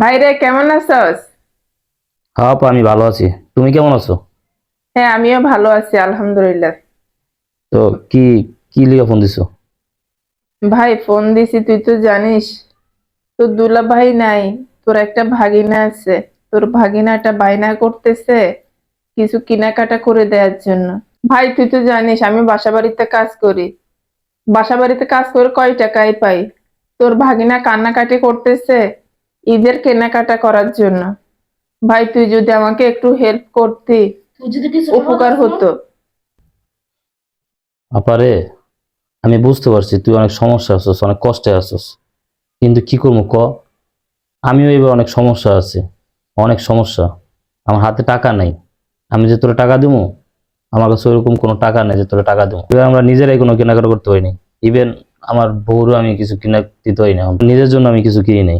ভাইরে কেমন আছস? হ্যাঁ আপা, আমি ভালো আছি। তুমি কেমন আছো? হ্যাঁ, আমিও ভালো আছি আলহামদুলিল্লাহ। তো কি কি লিগে ফোন দিছো? ভাই ফোন দিছি, তুই তো জানিস তোর দুলা ভাই নাই। তোর একটা ভাগিনা আছে। তোর ভাগিনাটা বায়না করতেছে কিছু কেনাকাটা করে দেওয়ার জন্য। ভাই তুই তো জানিস আমি বাসা বাড়িতে কাজ করি। বাসা বাড়িতে কাজ করে কয় টাকাই পাই। তোর ভাগিনা কান্নাকাটি করতেছে ঈদের কেনাকাটা করার জন্য। ভাই তুই যদি আমাকে একটু হেল্প করতি, উপকার হতো। আপারে, আমি বুঝতে পারছি তুই অনেক সমস্যা আছিস, অনেক কষ্টে আছিস, কিন্তু কি করবো ক? আমিও এবার অনেক সমস্যা আছে, অনেক সমস্যা। আমার হাতে টাকা নাই। আমি যে তোরা টাকা দিবো, আমার কাছে ওইরকম কোনো টাকা নেই যে তোরা টাকা দিবো। এবার আমরা নিজেরাই কোনো কেনাকাটা করতে পারিনি। ইভেন আমার বউরও আমি কিছু কিনা দিতে পারি না, নিজের জন্য আমি কিছু কিনি নাই।